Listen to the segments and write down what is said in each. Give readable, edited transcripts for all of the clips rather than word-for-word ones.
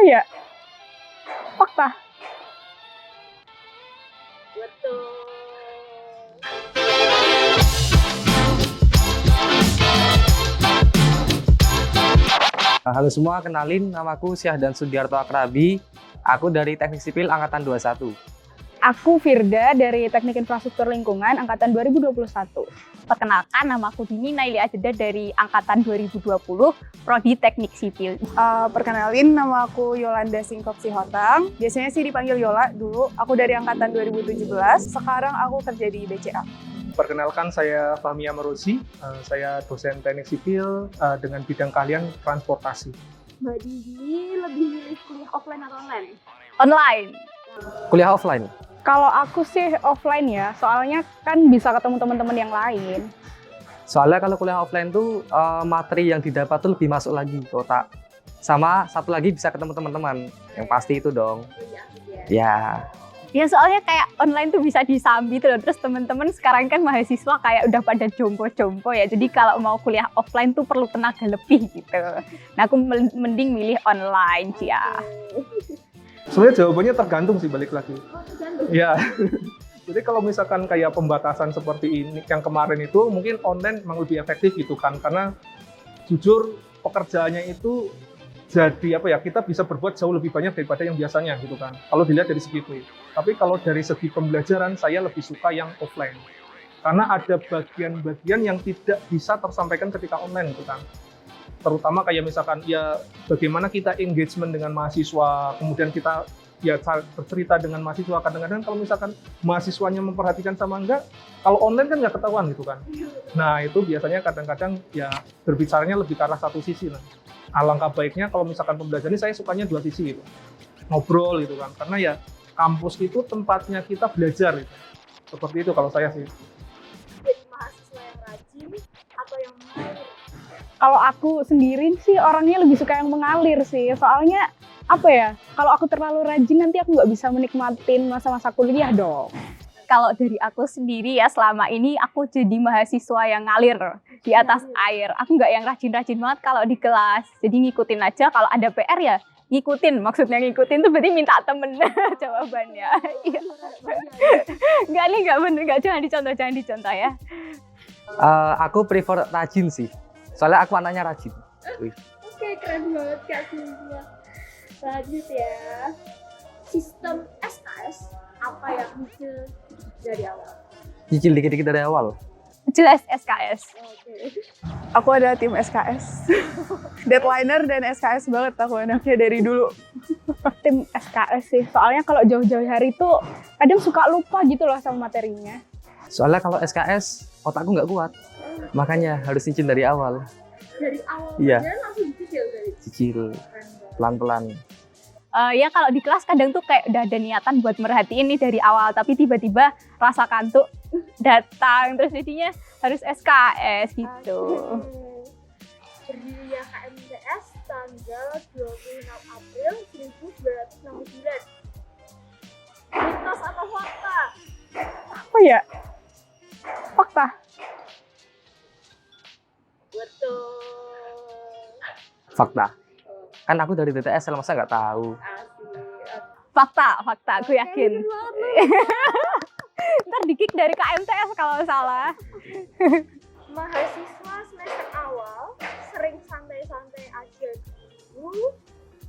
ya? Fakta. Betul. Halo semua, kenalin namaku Syahdan Sudiarto Akrabi. Aku dari Teknik Sipil Angkatan 21. Aku Firda dari Teknik Infrastruktur Lingkungan Angkatan 2021. Perkenalkan, nama aku Dini Naili Ajeda dari Angkatan 2020, Prodi Teknik Sipil. Perkenalin, nama aku Yolanda Singkop Sihotang. Biasanya sih dipanggil Yola dulu. Aku dari Angkatan 2017. Sekarang aku kerja di BCA. Perkenalkan, saya Fahmi Amarozi, saya dosen teknik sipil dengan bidang keahlian transportasi. Mbak Dini lebih milih kuliah offline atau online? Online. Kuliah offline. Kalau aku sih offline ya, soalnya kan bisa ketemu teman-teman yang lain. Soalnya kalau kuliah offline tuh materi yang didapat tuh lebih masuk lagi ke otak. Sama satu lagi bisa ketemu teman-teman. Yang pasti itu dong. Ya. Ya soalnya kayak online tuh bisa disambi tuh loh. Terus teman-teman sekarang kan mahasiswa kayak udah pada jompo-jompo ya. Jadi kalau mau kuliah offline tuh perlu tenaga lebih gitu. Nah aku mending milih online ya. Sebenarnya jawabannya tergantung sih, balik lagi. Ya. Jadi kalau misalkan kayak pembatasan seperti ini yang kemarin itu mungkin online memang lebih efektif gitu kan, karena jujur pekerjaannya itu jadi apa ya, kita bisa berbuat jauh lebih banyak daripada yang biasanya gitu kan, kalau dilihat dari segi itu. Tapi kalau dari segi pembelajaran saya lebih suka yang offline, karena ada bagian-bagian yang tidak bisa tersampaikan ketika online gitu kan. Terutama kayak misalkan ya bagaimana kita engagement dengan mahasiswa, kemudian kita ya bercerita dengan mahasiswa. Kadang-kadang kalau misalkan mahasiswanya memperhatikan sama enggak, kalau online kan nggak ketahuan gitu kan. Nah itu biasanya kadang-kadang ya berbicaranya lebih ke arah satu sisi lah. Alangkah baiknya kalau misalkan pembelajaran ini saya sukanya dua sisi gitu, ngobrol gitu kan, karena ya kampus itu tempatnya kita belajar gitu. Seperti itu kalau saya sih. Jadi mahasiswa yang rajin atau yang mengalir? Kalau aku sendiri sih orangnya lebih suka yang mengalir sih. Soalnya apa ya, kalau aku terlalu rajin nanti aku nggak bisa menikmatin masa-masa kuliah dong. Kalau dari aku sendiri ya, selama ini aku jadi mahasiswa yang ngalir di atas air. Aku nggak yang rajin-rajin banget kalau di kelas. Jadi ngikutin aja, kalau ada PR ya ngikutin. Maksudnya ngikutin tuh berarti minta temen jawabannya. Nggak nih, nggak bener, nggak, jangan dicontoh ya. Aku prefer rajin sih. Soalnya aku anaknya rajin. Wih. Oke, keren banget Kak Silvia. Lanjut ya. Sistem SKS apa yang muncul dari awal? Cicil dikit-dikit dari awal. Jelas SKS. Aku ada tim SKS. Deadliner dan SKS banget aku anaknya dari dulu. Tim SKS sih, soalnya kalau jauh-jauh hari tuh kadang suka lupa gitu loh sama materinya. Soalnya kalau SKS otakku nggak kuat. Makanya harus cicil dari awal. Dari awal Iya. langsung dicicil dari. Cicil pelan-pelan. Ya kalau di kelas kadang tuh kayak udah ada niatan buat merhatiin nih dari awal, tapi tiba-tiba rasa kantuk datang, terus jadinya harus SKS gitu. Berdirinya KMTS tanggal 26 April 1969. Mitos atau fakta? Apa ya? Fakta. Betul. Fakta. Kan aku dari TTS, masa nggak tahu. Fakta, aku yakin. Ntar di-kick dari KMTS kalau salah. Mahasiswa semester awal sering santai-santai aja dulu,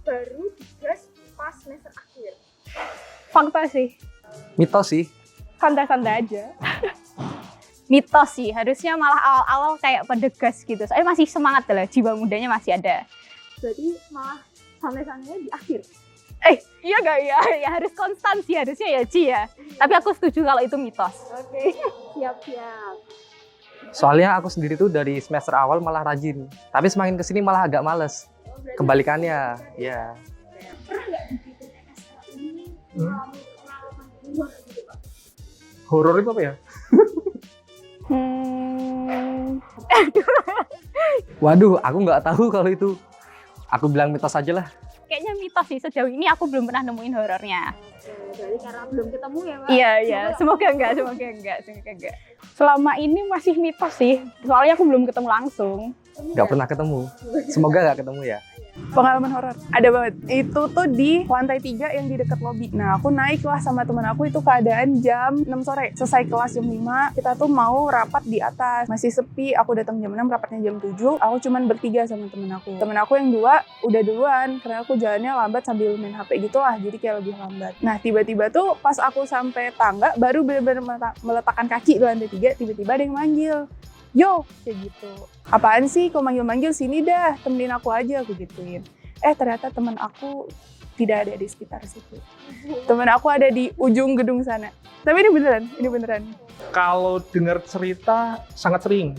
baru digas pas semester akhir. Fakta sih. Mitos sih. Santai-santai aja. Mitos sih, harusnya malah awal-awal kayak pada gas gitu. Soalnya masih semangat lah, jiwa mudanya masih ada. Berarti malah santai-santainya di akhir. Iya gak ya? Ya harus konstan sih harusnya ya Ci ya. Tapi aku setuju kalau itu mitos. Oke, siap-siap. Soalnya aku sendiri tuh dari semester awal malah rajin. Tapi semakin kesini malah agak males. Kebalikannya, ya. Pernah nggak bikin SK ini mengalami pengalaman luar gitu Pak? Horor itu apa ya? Waduh, aku nggak tahu kalau itu. Aku bilang mitos aja lah. Kayaknya mitos sih, sejauh ini aku belum pernah nemuin horornya. Jadi karena belum ketemu ya Pak? Iya, semoga enggak. Selama ini masih mitos sih, soalnya aku belum ketemu langsung. Nggak pernah ketemu. Semoga nggak ketemu ya. Pengalaman horor ada banget. Itu tuh di lantai 3 yang di dekat lobi. Nah, aku naik lah sama teman aku, itu keadaan jam 6 sore. Selesai kelas jam 5, kita tuh mau rapat di atas. Masih sepi, aku datang jam 6, rapatnya jam 7. Aku cuman bertiga sama temen aku. Temen aku yang 2 udah duluan karena aku jalannya lambat sambil main HP gitu lah. Jadi kayak lebih lambat. Nah, tiba-tiba tuh pas aku sampai tangga baru benar-benar meletakkan kaki di lantai 3, tiba-tiba ada yang manggil. Yo, kayak gitu. Apaan sih kok manggil-manggil, sini dah, temenin aku aja, aku gituin. Ternyata teman aku tidak ada di sekitar situ. Teman aku ada di ujung gedung sana. Tapi ini beneran. Kalau dengar cerita sangat sering.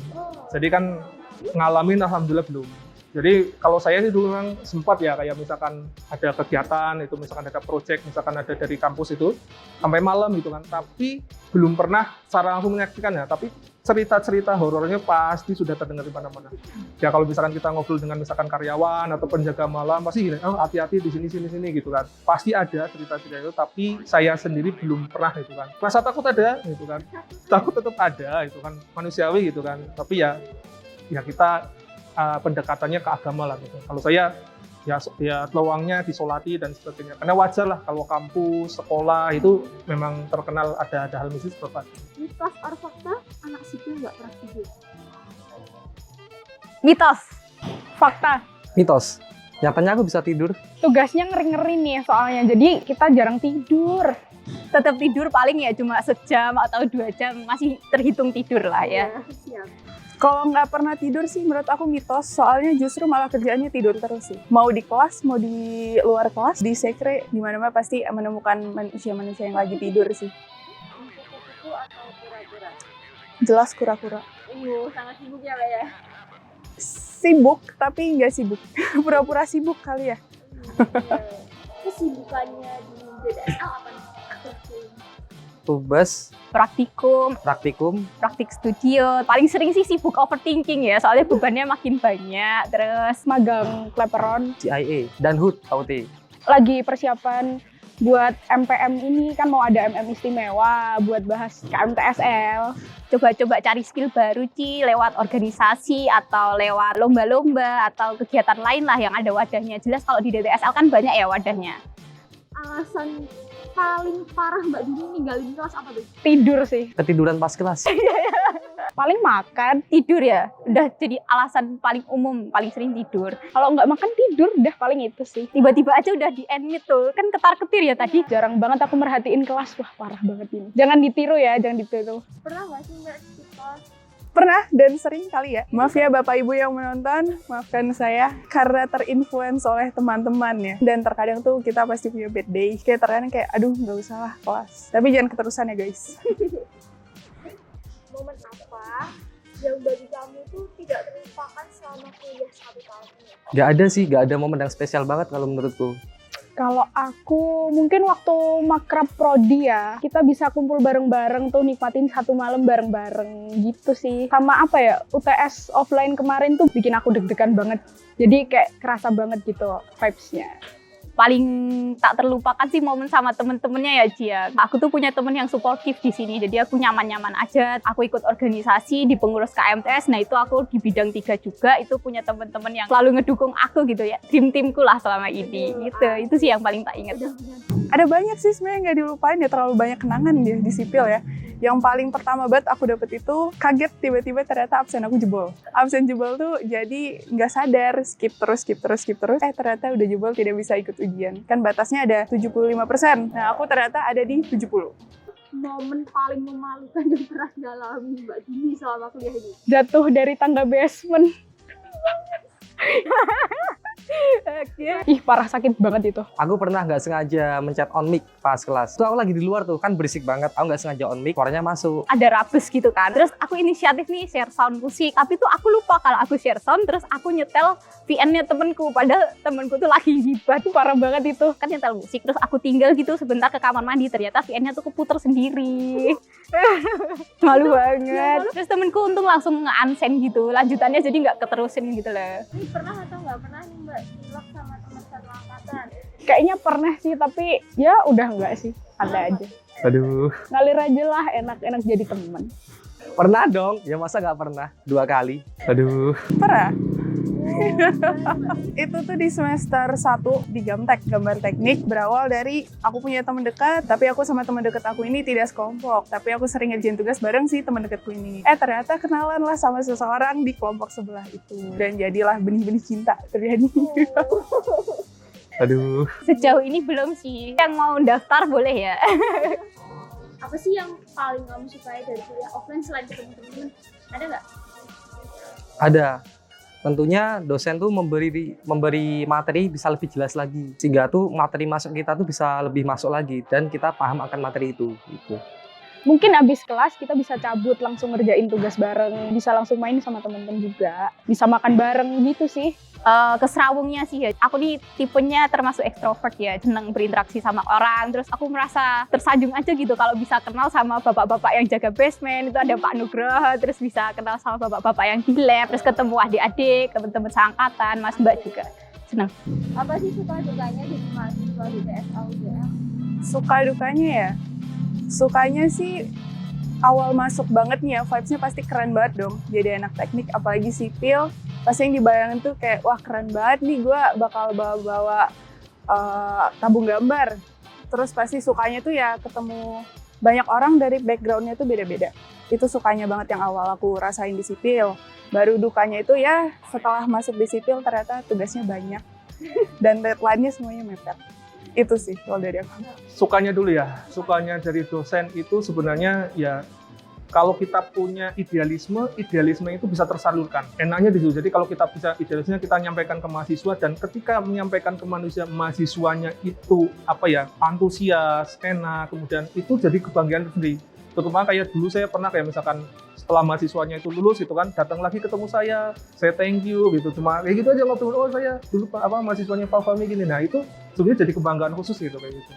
Jadi kan ngalamin alhamdulillah belum. Jadi kalau saya sih dulu memang sempat ya, kayak misalkan ada kegiatan, itu misalkan ada project, misalkan ada dari kampus itu, sampai malam gitu kan. Tapi belum pernah secara langsung menyaksikan ya, tapi cerita-cerita horornya pasti sudah terdengar di mana-mana. Ya kalau misalkan kita ngobrol dengan misalkan karyawan atau penjaga malam, pasti gini, oh hati-hati di sini gitu kan. Pasti ada cerita-cerita itu, tapi saya sendiri belum pernah gitu kan. Rasa takut ada gitu kan. Takut tetap ada gitu kan, manusiawi gitu kan. Tapi ya kita pendekatannya ke agama lah gitu. Kalau saya ya lowangnya disolati dan sebagainya. Karena wajar lah kalau kampus, sekolah itu memang terkenal ada hal mistis seperti itu. Mitos or fakta, anak sipil nggak pernah tidur. Mitos. Fakta. Mitos. Nyatanya aku bisa tidur. Tugasnya ngeri-ngeri nih soalnya, jadi kita jarang tidur. Tetap tidur paling ya cuma sejam atau 2 jam, masih terhitung tidur lah ya. Siap. Kalau nggak pernah tidur sih menurut aku mitos, soalnya justru malah kerjaannya tidur terus sih. Mau di kelas, mau di luar kelas, di sekre, di mana-mana pasti menemukan manusia-manusia yang lagi tidur sih. Kupu-kupu atau kura-kura? Jelas kura-kura. Sangat sibuk ya, Mbak ya? Sibuk, tapi nggak sibuk. Pura-pura sibuk kali ya. Kesibukannya di DDSL apa nih? Tugas, Praktikum, praktik studio. Paling sering sih sibuk overthinking ya, soalnya bebannya makin banyak. Terus Magang kleperon. CIA, dan HUT, KUT. Lagi persiapan buat MPM ini, kan mau ada MM istimewa buat bahas KMTSL. coba-coba cari skill baru Ci, lewat organisasi atau lewat lomba-lomba atau kegiatan lain lah yang ada wadahnya. Jelas kalau di DTSL kan banyak ya wadahnya. Alasan paling parah Mbak Dini ninggalin kelas apa tuh? Tidur sih. Ketiduran pas kelas. Paling makan. Tidur ya, udah jadi alasan paling umum, paling sering tidur. Kalau nggak makan tidur, udah paling itu sih. Tiba-tiba aja udah di admit tuh, kan ketar-ketir ya tadi. Jarang banget aku merhatiin kelas. Wah, parah banget ini. Jangan ditiru ya, jangan ditiru. Pernah nggak sih Mbak di kelas? Pernah dan sering kali ya. Maaf ya Bapak Ibu yang menonton, maafkan saya karena terinfluence oleh teman-teman ya. Dan terkadang tuh kita pasti punya bad day. Kayak terkadang kayak, aduh nggak usah lah kelas. Tapi jangan keterusan ya guys. Momen apa yang bagi kamu tuh tidak terlupakan selama kuliah 1 tahun ini? Gak ada sih, gak ada momen yang spesial banget kalau menurutku. Kalau aku mungkin waktu makrab prodi ya, kita bisa kumpul bareng-bareng tuh nikmatin satu malam bareng-bareng gitu sih. Sama apa ya, UTS offline kemarin tuh bikin aku deg-degan banget. Jadi kayak kerasa banget gitu vibes-nya. Paling tak terlupakan sih momen sama temen-temennya ya Cia. Aku tuh punya temen yang suportif di sini, jadi aku nyaman-nyaman aja. Aku ikut organisasi di pengurus KMTS, nah itu aku di bidang 3 juga, itu punya temen-temen yang selalu ngedukung aku gitu ya. Dream-teamku lah selama ini gitu. Itu sih yang paling tak ingat. Ada banyak sih sebenarnya nggak dilupain ya, terlalu banyak kenangan dia di sipil ya. Yang paling pertama banget aku dapet itu kaget tiba-tiba ternyata absen aku jebol. Absen jebol tuh jadi nggak sadar, skip terus. Ternyata udah jebol tidak bisa ikut ujian. Kan batasnya ada 75%. Nah aku ternyata ada di 70. Momen paling memalukan yang pernah dialami Mbak Dini selama kuliah ini? Jatuh dari tangga basement. Ih, parah, sakit banget itu. Aku pernah nggak sengaja mencet on mic pas kelas. Tuh aku lagi di luar tuh, kan berisik banget. Aku nggak sengaja on mic, suaranya masuk. Ada rabes gitu kan. Terus aku inisiatif nih share sound musik. Tapi tuh aku lupa kalau aku share sound, terus aku nyetel VN-nya temenku. Padahal temenku tuh lagi gibat. Parah banget itu. Kan nyetel musik, terus aku tinggal gitu sebentar ke kamar mandi. Ternyata VN-nya tuh keputer sendiri. Malu banget. Terus temenku untung langsung nge-unsend gitu. Lanjutannya jadi nggak keterusin gitu loh. Ini pernah atau nggak pernah nih Mbak cilok sama teman satu angkatan? Kayaknya pernah sih, tapi ya udah enggak sih. Ada aja. Aduh. Ngalir aja lah, enak-enak jadi teman. Pernah dong, ya masa nggak pernah? 2 kali. Aduh. Pernah? Itu tuh di semester 1 di Gamtek, gambar teknik, berawal dari aku punya teman dekat, tapi aku sama teman dekat aku ini tidak sekelompok, tapi aku sering ngerjain tugas bareng si teman dekatku ini. Ternyata kenalan lah sama seseorang di kelompok sebelah itu, dan jadilah benih-benih cinta terjadi. Aduh. Sejauh ini belum sih. Yang mau daftar boleh ya. Apa sih yang paling kamu sukai dari kuliah offline selain ketemu teman-teman? Ada nggak? Ada. Tentunya dosen tuh memberi materi bisa lebih jelas lagi. Sehingga tuh materi masuk kita tuh bisa lebih masuk lagi dan kita paham akan materi itu gitu. Mungkin abis kelas kita bisa cabut langsung ngerjain tugas bareng, bisa langsung main sama temen-temen juga, bisa makan bareng gitu sih. Keserawungnya sih ya, aku nih tipenya termasuk ekstrovert ya, senang berinteraksi sama orang, terus aku merasa tersanjung aja gitu kalau bisa kenal sama bapak-bapak yang jaga basement, itu ada Pak Nugroho, terus bisa kenal sama bapak-bapak yang di lab, terus ketemu adik-adik, teman-teman seangkatan, Mas Mbak juga senang. Apa sih suka dukanya jadi mahasiswa di TSA UGM? Suka dukanya ya? Sukanya sih awal masuk banget nih ya, vibes-nya pasti keren banget dong. Jadi anak teknik, apalagi sipil, pasti yang dibayangin tuh kayak, wah keren banget nih gue bakal bawa-bawa tabung gambar. Terus pasti sukanya tuh ya ketemu banyak orang dari background-nya tuh beda-beda. Itu sukanya banget yang awal aku rasain di sipil. Baru dukanya itu ya setelah masuk di sipil ternyata tugasnya banyak. Dan deadline-nya semuanya mepet. Itu sih kalau dari aku. Sukanya dulu ya, sukanya dari dosen itu sebenarnya ya kalau kita punya idealisme itu bisa tersalurkan. Enaknya di situ. Jadi kalau kita bisa idealisme kita nyampaikan ke mahasiswa dan ketika menyampaikan ke mahasiswanya itu antusias, enak, kemudian itu jadi kebanggaan tersendiri. Terutama kayak dulu saya pernah kayak misalkan setelah mahasiswanya itu lulus itu kan datang lagi ketemu saya thank you gitu, cuma kayak gitu aja ngobrol, oh saya dulu mahasiswanya Pak Fahmi gini. Nah itu sebenarnya jadi kebanggaan khusus gitu kayak gitu.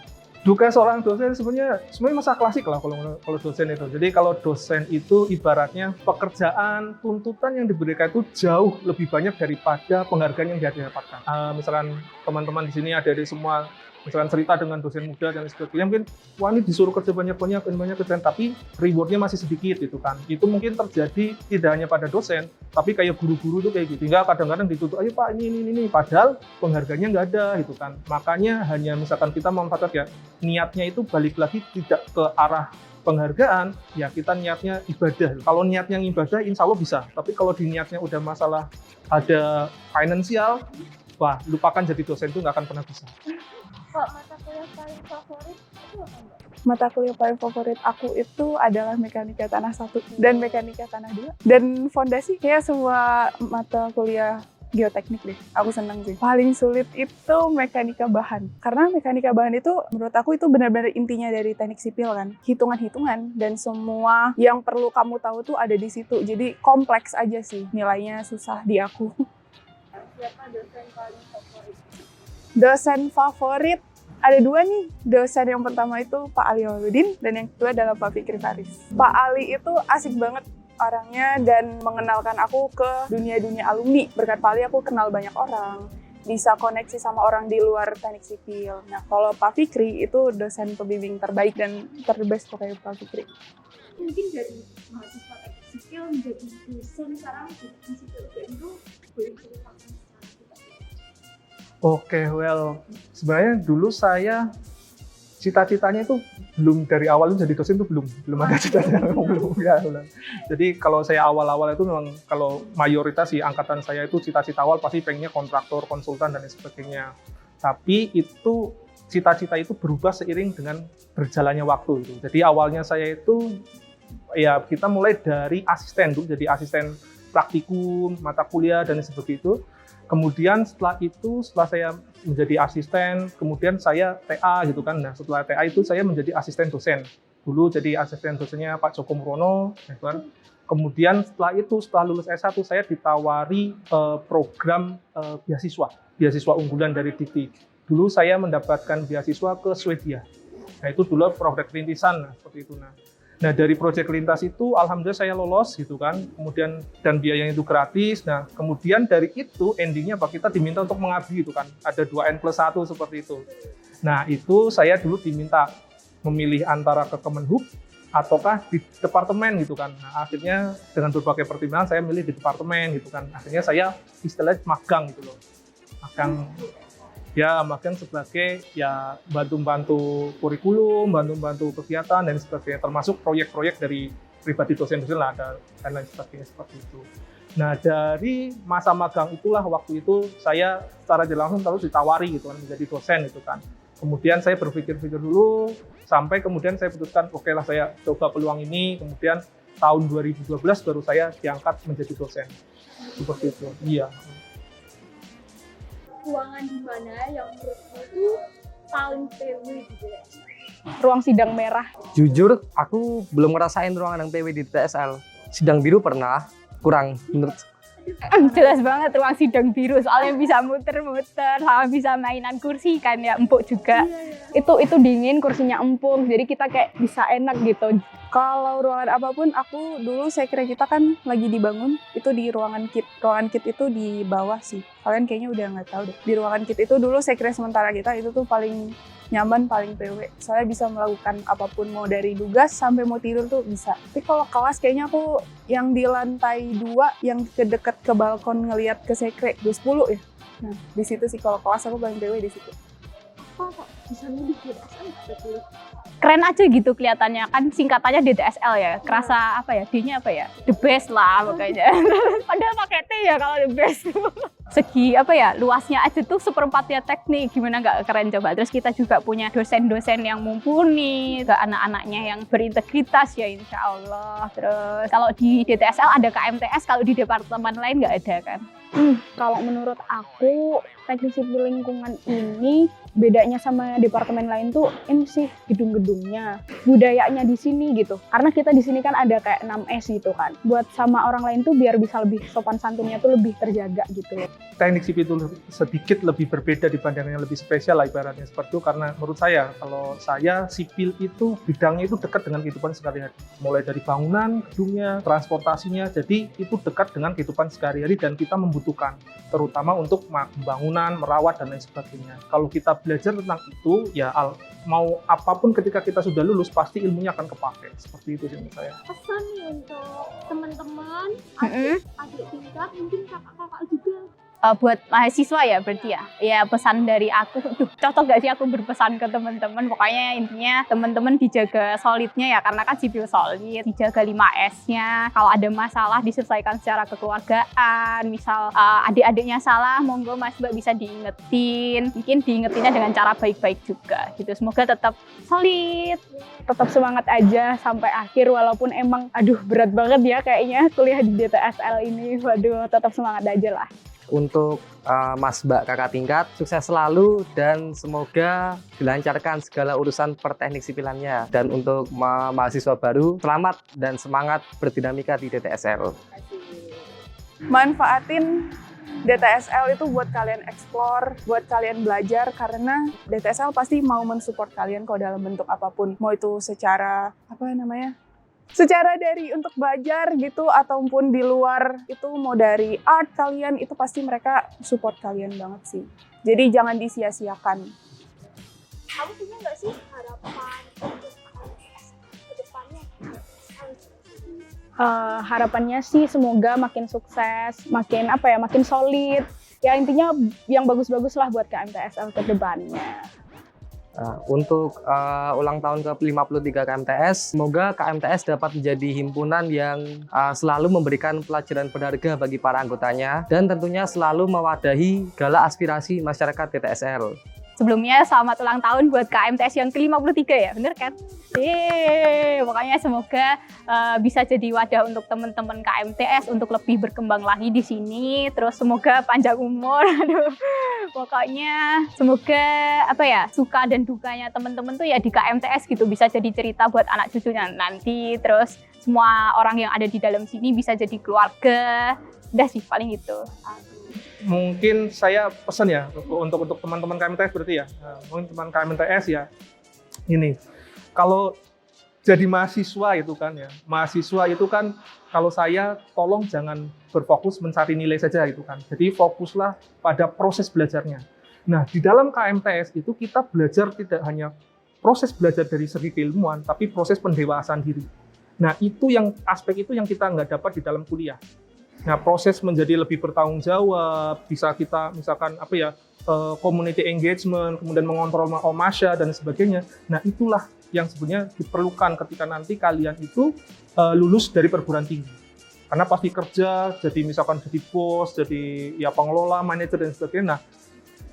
Duka seorang dosen sebenarnya masa klasik lah kalau dosen itu. Jadi kalau dosen itu ibaratnya pekerjaan tuntutan yang diberikan itu jauh lebih banyak daripada penghargaan yang dia dapatkan. Misalkan teman-teman di sini ada semua misalkan cerita dengan dosen muda dan sebagainya, mungkin wah ini disuruh kerja banyak kerjaan, tapi rewardnya masih sedikit gitu kan. Itu mungkin terjadi tidak hanya pada dosen, tapi kayak guru-guru tuh kayak gitu. Hingga kadang-kadang dituntut, ayo Pak ini, padahal penghargaannya nggak ada gitu kan. Makanya hanya misalkan kita memanfaatkan ya, niatnya itu balik lagi tidak ke arah penghargaan, ya kita niatnya ibadah. Kalau niatnya ibadah, insya Allah bisa. Tapi kalau di niatnya udah masalah ada finansial, wah lupakan jadi dosen itu nggak akan pernah bisa. Kok mata kuliah paling favorit itu apa Mbak? Mata kuliah paling favorit aku itu adalah mekanika tanah 1 dan mekanika tanah 2. Dan fondasi kayak semua mata kuliah geoteknik deh, aku seneng sih. Paling sulit itu mekanika bahan. Karena mekanika bahan itu menurut aku itu benar-benar intinya dari teknik sipil kan. Hitungan-hitungan dan semua yang perlu kamu tahu tuh ada di situ. Jadi kompleks aja sih, nilainya susah di aku. Siapa dosen paling favorit? Dosen favorit ada 2 nih. Dosen yang pertama itu Pak Ali Waluddin dan yang kedua adalah Pak Fikri Faris. Pak Ali itu asik banget orangnya dan mengenalkan aku ke dunia-dunia alumni. Berkat Pak Ali aku kenal banyak orang, bisa koneksi sama orang di luar teknik sipil. Nah kalau Pak Fikri itu dosen pembimbing terbaik dan terbest pokoknya Pak Fikri. Mungkin dari mahasiswa teknik sipil menjadi dosen sekarang di teknik sipil itu boleh ceritakan secara kita. Oke, well, sebenarnya dulu saya cita-citanya itu belum dari awal itu jadi dosen itu belum ada cita-cita belum. Jadi kalau saya awal-awal itu memang kalau mayoritas sih angkatan saya itu cita-cita awal pasti pengennya kontraktor, konsultan dan sebagainya. Tapi itu cita-cita itu berubah seiring dengan berjalannya waktu itu. Jadi awalnya saya itu ya kita mulai dari asisten dulu, jadi asisten praktikum, mata kuliah dan sebagainya itu. Kemudian setelah saya menjadi asisten, kemudian saya TA gitu kan. Nah setelah TA itu saya menjadi asisten dosen. Dulu jadi asisten dosennya Pak Joko Murono, gitu kan. Kemudian setelah lulus S1 saya ditawari program beasiswa unggulan dari Dikti. Dulu saya mendapatkan beasiswa ke Swedia. Nah itu dulu proyek rintisan, seperti itu. Nah dari proyek lintas itu alhamdulillah saya lolos gitu kan, kemudian dan biayanya itu gratis. Nah kemudian dari itu endingnya Pak kita diminta untuk mengabdi gitu kan, ada 2N+1 seperti itu. Nah itu saya dulu diminta memilih antara ke Kemenhub ataukah di departemen gitu kan. Nah, akhirnya dengan berbagai pertimbangan saya milih di departemen gitu kan. Akhirnya saya istilahnya magang gitu loh. Magang sebagai ya bantu-bantu kurikulum, bantu-bantu kegiatan dan sebagainya, termasuk proyek-proyek dari pribadi dosen-dosen lah ada dan lain sebagainya seperti itu. Nah, dari masa magang itulah waktu itu saya secara langsung terus ditawari gitu kan menjadi dosen gitu kan. Kemudian saya berpikir-pikir dulu sampai kemudian saya putuskan oke lah saya coba peluang ini, kemudian tahun 2012 baru saya diangkat menjadi dosen. Seperti itu. Iya. Ruangan di mana yang menurutmu itu paling PW gitu ya? Ruang sidang merah. Jujur, aku belum ngerasain ruangan yang PW di TSL. Sidang biru pernah, kurang menurut. Jelas banget ruang sidang biru, soalnya bisa muter-muter, sama bisa mainan kursi kan ya, empuk juga. Itu dingin, kursinya empuk, jadi kita kayak bisa enak gitu. Kalau ruangan apapun, aku dulu saya kira kita kan lagi dibangun, itu di ruangan kit. Ruangan kit itu di bawah sih. Kalian kayaknya udah nggak tahu deh. Di ruangan kit itu dulu saya kira sementara kita itu tuh paling nyaman, paling PW. Soalnya bisa melakukan apapun, mau dari tugas sampai mau tidur tuh bisa. Tapi kalau kelas kayaknya aku yang di lantai 2, yang dekat ke balkon ngelihat ke sekre, 210 ya. Nah, di situ sih kalau kelas aku paling PW di situ. Apa kok bisa milih DSL gitu? Keren aja gitu kelihatannya, kan singkatannya DDSL ya, kerasa apa ya, D-nya apa ya, the best lah pokoknya. Padahal pakai T ya kalau the best. Segi apa ya, luasnya aja tuh seperempatnya teknik, gimana nggak keren coba. Terus kita juga punya dosen-dosen yang mumpuni, ke anak-anaknya yang berintegritas ya insya Allah. Terus kalau di DTSL ada KMTS, kalau di departemen lain nggak ada kan. Kalau menurut aku, teknik sipil lingkungan ini bedanya sama departemen lain tuh ini sih gedung-gedungnya, budayanya di sini gitu. Karena kita di sini kan ada kayak 6S gitu kan. Buat sama orang lain tuh biar bisa lebih sopan santunnya tuh lebih terjaga gitu loh. Teknik sipil itu sedikit lebih berbeda dibanding yang lebih spesial lah ibaratnya seperti itu, karena menurut saya, kalau saya sipil itu bidangnya itu dekat dengan kehidupan sehari-hari. Mulai dari bangunan, gedungnya, transportasinya, jadi itu dekat dengan kehidupan sehari-hari dan kita membutuhkan, terutama untuk pembangunan, merawat dan lain sebagainya. Kalau kita belajar tentang itu, ya mau apapun ketika kita sudah lulus pasti ilmunya akan kepake. Seperti itu sih menurut saya. Pesan nih untuk teman-teman, adik tingkat, mungkin kakak-kakak juga. Buat mahasiswa ya berarti ya. Ya pesan dari aku, cocok gak sih aku berpesan ke teman-teman? Pokoknya intinya teman-teman dijaga solidnya ya, karena kan sipil solid, dijaga 5S-nya. Kalau ada masalah diselesaikan secara kekeluargaan. Misal adik-adiknya salah, monggo Mas Mbak bisa diingetin. Mungkin diingetinnya dengan cara baik-baik juga gitu. Semoga tetap solid. Tetap semangat aja sampai akhir, walaupun emang berat banget ya kayaknya kuliah di DTSL ini. Waduh, tetap semangat aja lah. Untuk Mas Mbak kakak tingkat, sukses selalu dan semoga dilancarkan segala urusan perteknik sipilannya. Dan untuk mahasiswa baru, selamat dan semangat berdinamika di DTSL. Manfaatin DTSL itu buat kalian explore, buat kalian belajar, karena DTSL pasti mau mensupport kalian kok dalam bentuk apapun. Mau itu secara secara dari untuk belajar gitu, ataupun di luar itu mau dari art kalian, itu pasti mereka support kalian banget sih. Jadi jangan disia-siakan. Kamu punya nggak sih harapan untuk KMTS ke depannya? Harapannya sih semoga makin sukses, makin solid. Ya intinya yang bagus-bagus lah buat KMTSL ke depannya. Untuk ulang tahun ke-53 KMTS, semoga KMTS dapat menjadi himpunan yang selalu memberikan pelajaran berharga bagi para anggotanya dan tentunya selalu mewadahi segala aspirasi masyarakat DTSL. Sebelumnya selamat ulang tahun buat KMTS yang ke-53 ya, bener kan? Pokoknya semoga bisa jadi wadah untuk teman-teman KMTS untuk lebih berkembang lagi di sini. Terus semoga panjang umur. Pokoknya semoga suka dan dukanya teman-teman tuh ya di KMTS gitu bisa jadi cerita buat anak cucunya nanti. Terus semua orang yang ada di dalam sini bisa jadi keluarga. Udah sih paling gitu. Mungkin saya pesan ya untuk teman-teman KMTS berarti ya, mungkin teman KMTS ya, ini kalau jadi mahasiswa itu kan ya, mahasiswa itu kan kalau saya tolong jangan berfokus mencari nilai saja gitu kan, jadi fokuslah pada proses belajarnya. Nah di dalam KMTS itu kita belajar tidak hanya proses belajar dari segi keilmuan, tapi proses pendewasaan diri. Nah, aspek itu yang kita nggak dapat di dalam kuliah. Nah, proses menjadi lebih bertanggung jawab, bisa kita misalkan community engagement, kemudian mengontrol omasya dan sebagainya. Nah, itulah yang sebenarnya diperlukan ketika nanti kalian itu lulus dari perguruan tinggi. Karena pasti kerja, jadi misalkan jadi bos, jadi pengelola, manajer dan sebagainya. Nah,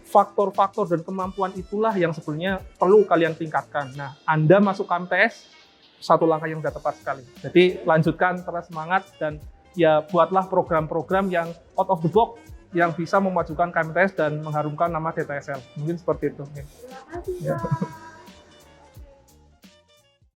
faktor-faktor dan kemampuan itulah yang sebenarnya perlu kalian tingkatkan. Nah, Anda masuk KMTS, satu langkah yang sudah tepat sekali. Jadi lanjutkan, terus semangat, dan buatlah program-program yang out of the box yang bisa memajukan KMTS dan mengharumkan nama DTSL. Mungkin seperti itu. Terima kasih, Ya. Pak.